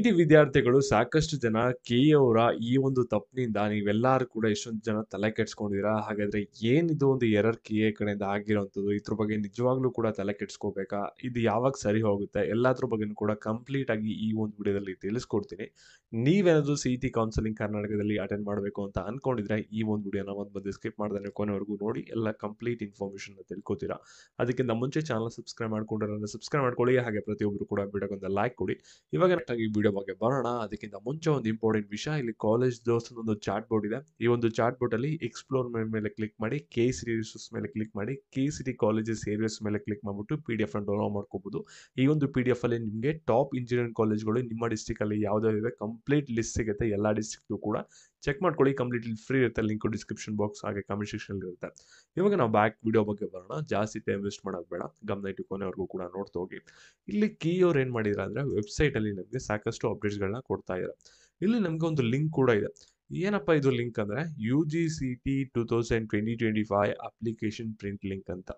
T ವಿದ್ಯಾರ್ಥಿಗಳು ಸಾಕಷ್ಟು ಜನ ಅವರ ಈ ಒಂದು ತಪ್ಪಿನಿಂದ ನೀವೆಲ್ಲರೂ ಕೂಡ ಎಷ್ಟೊಂದು ಜನ ತಲೆ ಕೆಡಿಸ್ಕೊಂಡಿದ್ದೀರಾ. ಹಾಗಾದ್ರೆ ಏನಿದು ಒಂದು ಎರರ್ ಕಡೆಯಿಂದ ಆಗಿರೋಂಥದ್ದು? ಇದ್ರ ಬಗ್ಗೆ ನಿಜವಾಗ್ಲೂ ಕೂಡ ತಲೆ ಕೆಡಿಸ್ಕೋಬೇಕಾ? ಇದು ಯಾವಾಗ ಸರಿ ಹೋಗುತ್ತೆ? ಎಲ್ಲದ್ರ ಬಗ್ಗೆನೂ ಕೂಡ ಕಂಪ್ಲೀಟ್ ಆಗಿ ಈ ಒಂದು ವಿಡಿಯೋದಲ್ಲಿ ತಿಳಿಸ್ಕೊಡ್ತೀನಿ. ನೀವೇನಾದ್ರೂ ಸಿ-ಇ-ಟಿ ಕೌನ್ಸೆಲಿಂಗ್ ಕರ್ನಾಟಕದಲ್ಲಿ ಅಟೆಂಡ್ ಮಾಡಬೇಕು ಅಂತ ಅನ್ಕೊಂಡಿದ್ರೆ ಈ ಒಂದು ವಿಡಿಯೋನ ಒಂದು ಸ್ಕಿಪ್ ಮಾಡ್ದೆ ಕೊನೆವರೆಗೂ ನೋಡಿ ಎಲ್ಲ ಕಂಪ್ಲೀಟ್ ಇನ್ಫಾರ್ಮೇಷನ್ ತಿಳ್ಕೊತೀರಾ. ಅದಕ್ಕಿಂತ ಮುಂಚೆ ಚಾನಲ್ ಸಬ್ಸ್ಕ್ರೈಬ್ ಮಾಡ್ಕೊಂಡಿರೋದನ್ನ ಸಬ್ಸ್ಕ್ರೈಬ್ ಮಾಡ್ಕೊಳ್ಳಿ. ಹಾಗೆ ಪ್ರತಿಯೊಬ್ಬರು ಕೂಡ ವಿಡಿಯೋಗೊಂದು ಲೈಕ್ ಕೊಡಿ. ಇವಾಗ ಈ ವಿಡಿಯೋ ಬಗ್ಗೆ ಬರೋಣ. ಅದಕ್ಕಿಂತ ಮುಂಚೆ ಒಂದು ಇಂಪಾರ್ಟೆಂಟ್ ವಿಷಯ, ಇಲ್ಲಿ ಕಾಲೇಜ್ ಒಂದು ಚಾಟ್ ಬೋರ್ಡ್ ಇದೆ. ಈ ಒಂದು ಚಾಟ್ ಬೋರ್ಡ್ ಅಲ್ಲಿ ಎಕ್ಸ್ಪ್ಲೋರ್ ಮೇಲೆ ಕ್ಲಿಕ್ ಮಾಡಿ, ಕೆ-ಸಿ ರಿಸೋರ್ಸ್ ಮೇಲೆ ಕ್ಲಿಕ್ ಮಾಡಿ, ಕೆ-ಸಿ-ಟಿ ಕಾಲೇಜಸ್ ಏರಿಯಾಸ್ ಮೇಲೆ ಕ್ಲಿಕ್ ಮಾಡಿಬಿಟ್ಟು PDF ಅನ್ನು ಡೌನ್ಲೋಡ್ ಮಾಡ್ಕೋಬಹುದು. ಈ ಒಂದು PDF ಅಲ್ಲಿ ನಿಮಗೆ ಟಾಪ್ ಇಂಜಿನಿಯರಿಂಗ್ ಕಾಲೇಜ್ಗಳು ನಿಮ್ಮ ಡಿಸ್ಟ್ರಿಕ್ಟ್ ಅಲ್ಲಿ ಯಾವ್ದಾವ್ದಿದೆ ಕಂಪ್ಲೀಟ್ ಲಿಸ್ಟ್ ಸಿಗುತ್ತೆ. ಎಲ್ಲ ಡಿಸ್ಟ್ರಿಕ್ಟ್ ಕೂಡ ಚೆಕ್ ಮಾಡ್ಕೊಳ್ಳಿ. ಕಂಪ್ಲೀಟ್ಲಿ ಫ್ರೀ ಇರುತ್ತೆ. ಲಿಂಕ್ ಡಿಸ್ಕ್ರಿಪ್ಷನ್ ಬಾಕ್ಸ್ ಹಾಗೆ ಕಮೆಂಟ್ ಸೆಕ್ಷನ್ ಇರುತ್ತೆ. ಇವಾಗ ನಾವು ಬ್ಯಾಕ್ ವಿಡಿಯೋ ಬಗ್ಗೆ ಬರೋಣ. ಜಾಸ್ತಿ ಟೈಮ್ ವೇಸ್ಟ್ ಮಾಡೋದು ಬೇಡ, ಗಮನ ಇಟ್ಟು ಕೊನೆವರೆಗೂ ಕೂಡ ನೋಡ್ತಾ ಹೋಗಿ. ಇಲ್ಲಿ ಅವ್ರು ಏನ್ ಮಾಡಿದ್ರ ಅಂದ್ರೆ ವೆಬ್ಸೈಟ್ ಅಲ್ಲಿ ನಮಗೆ ಸಾಕಷ್ಟು ಅಪ್ಡೇಟ್ಸ್ಗಳನ್ನ ಕೊಡ್ತಾ ಇದ್ದಾರೆ. ಇಲ್ಲಿ ನಮ್ಗೆ ಒಂದು ಲಿಂಕ್ ಕೂಡ ಇದೆ. ಏನಪ್ಪಾ ಇದು ಲಿಂಕ್ ಅಂದ್ರೆ UGCT 2025 ಅಪ್ಲಿಕೇಶನ್ ಪ್ರಿಂಟ್ ಲಿಂಕ್ ಅಂತ.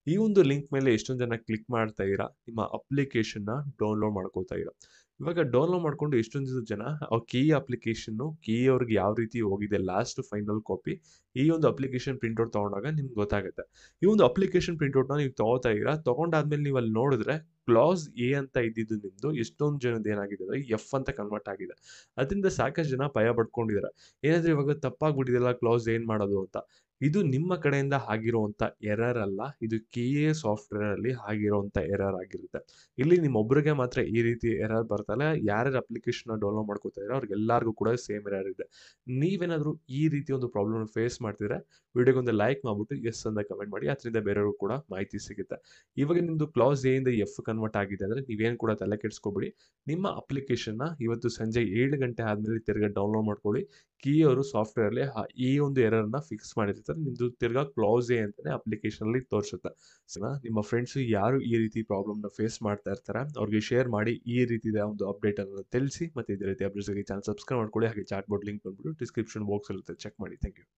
ಈ ಒಂದು ಲಿಂಕ್ ಮೇಲೆ ಎಷ್ಟೊಂದು ಜನ ಕ್ಲಿಕ್ ಮಾಡ್ತಾ ಇದ್ದೀರಾ, ನಿಮ್ಮ ಅಪ್ಲಿಕೇಶನ್ ನ ಡೌನ್ಲೋಡ್ ಮಾಡ್ಕೋತಾ ಇದ್ದೀರಾ. ಇವಾಗ ಡೌನ್ಲೋಡ್ ಮಾಡ್ಕೊಂಡು ಎಷ್ಟೊಂದು ಜನ ಅಪ್ಲಿಕೇಶನ್ ಅವ್ರಿಗೆ ಯಾವ ರೀತಿ ಹೋಗಿದೆ ಲಾಸ್ಟ್ ಫೈನಲ್ ಕಾಪಿ, ಈ ಒಂದು ಅಪ್ಲಿಕೇಶನ್ ಪ್ರಿಂಟ್ಔಟ್ ತಗೊಂಡಾಗ ನಿಮ್ಗೆ ಗೊತ್ತಾಗುತ್ತೆ. ಈ ಒಂದು ಅಪ್ಲಿಕೇಶನ್ ಪ್ರಿಂಟ್ಔಟ್ ನ ನೀವು ತಗೋತಾ ಇದ್ದೀರಾ. ತಗೊಂಡಾದ್ಮೇಲೆ ನೀವು ಅಲ್ಲಿ ನೋಡಿದ್ರೆ ಕ್ಲಾಸ್ ಎ ಅಂತ ಇದ್ದಿದ್ದು ನಿಮ್ದು ಎಷ್ಟೊಂದು ಜನದ ಏನಾಗಿದೆ ಅಂದ್ರೆ ಎಫ್ ಅಂತ ಕನ್ವರ್ಟ್ ಆಗಿದೆ. ಅದರಿಂದ ಸಾಕಷ್ಟು ಜನ ಭಯ ಪಡ್ಕೊಂಡಿದ್ದಾರೆ. ಏನಾದ್ರೆ ಇವಾಗ ತಪ್ಪಾಗ್ಬಿಟ್ಟಿದೆಲ್ಲ, ಕ್ಲಾಸ್ ಏನ್ ಮಾಡೋದು ಅಂತ. ಇದು ನಿಮ್ಮ ಕಡೆಯಿಂದ ಆಗಿರುವಂತ ಎರರ್ ಅಲ್ಲ, ಇದು KA ಸಾಫ್ಟ್ವೇರ್ ಅಲ್ಲಿ ಆಗಿರುವಂತ ಎರರ್ ಆಗಿರುತ್ತೆ. ಇಲ್ಲಿ ನಿಮ್ಮೊಬ್ಬರಿಗೆ ಮಾತ್ರ ಈ ರೀತಿ ಎರರ್ ಬರ್ತಲ್ಲ, ಯಾರ್ಯಾರು ಅಪ್ಲಿಕೇಶನ್ ಡೌನ್ಲೋಡ್ ಮಾಡ್ಕೋತಾ ಇದ್ದಾರೆ ಅವ್ರಿಗೆಲ್ಲರಿಗೂ ಕೂಡ ಸೇಮ್ ಎರರ್ ಇದೆ. ನೀವೇನಾದ್ರೂ ಈ ರೀತಿ ಒಂದು ಪ್ರಾಬ್ಲಮ್ ಫೇಸ್ ಮಾಡ್ತಿದ್ರೆ ವಿಡಿಯೋಗೊಂದು ಲೈಕ್ ಮಾಡ್ಬಿಟ್ಟು ಎಸ್ ಅಂತ ಕಮೆಂಟ್ ಮಾಡಿ. ಅದರಿಂದ ಬೇರೆಯವ್ರಿಗೂ ಕೂಡ ಮಾಹಿತಿ ಸಿಗುತ್ತೆ. ಇವಾಗ ನಿಮ್ದು ಕ್ಲಾಸ್ ಎ ಇಂದ ಎಫ್ ಕನ್ವರ್ಟ್ ಆಗಿದೆ ಅಂದ್ರೆ ನೀವೇನು ಕೂಡ ತಲೆ ಕೆಡಿಸ್ಕೋಬೇಡಿ. ನಿಮ್ಮ ಅಪ್ಲಿಕೇಶನ್ ಇವತ್ತು ಸಂಜೆ 7 ಗಂಟೆ ಆದ್ಮೇಲೆ ತಿರ್ಗಾ ಡೌನ್ಲೋಡ್ ಮಾಡ್ಕೊಳ್ಳಿ. ಅವರು ಸಾಫ್ಟ್ವೇರ್ ಅಲ್ಲಿ ಈ ಒಂದು ಎರರ್ ನ ಫಿಕ್ಸ್ ಮಾಡಿರ್ತಾರೆ. ನಿಮ್ದು ತಿರ್ಗಾ ಕ್ಲಾಸ್ ಎ ಅಂತಾನೆ ಅಪ್ಲಿಕೇಶನ್ ಅಲ್ಲಿ ತೋರಿಸುತ್ತೆ. ನಿಮ್ಮ ಫ್ರೆಂಡ್ಸ್ ಯಾರು ಈ ರೀತಿ ಪ್ರಾಬ್ಲಮ್ ನ ಫೇಸ್ ಮಾಡ್ತಾ ಇರ್ತಾರೆ ಅವ್ರಿಗೆ ಶೇರ್ ಮಾಡಿ. ಈ ರೀತಿ ಒಂದು ಅಪ್ಡೇಟ್ ಅನ್ನು ತಿಳಿಸಿ. ಮತ್ತೆ ಇದೇ ರೀತಿ ಅಪ್ಡೇಟ್ಸ್ ಚಾನಲ್ ಸಬ್ಸ್ಕ್ರೈಬ್ ಮಾಡ್ಕೊಳ್ಳಿ. ಹಾಗೆ ಚಾಟ್ ಬೋರ್ಡ್ ಲಿಂಕ್ ಬಂದ್ಬಿಟ್ಟು ಡಿಸ್ಕ್ರಿಪ್ಷನ್ ಬಾಕ್ಸ್ ಇರುತ್ತೆ, ಚೆಕ್ ಮಾಡಿ. Thank you.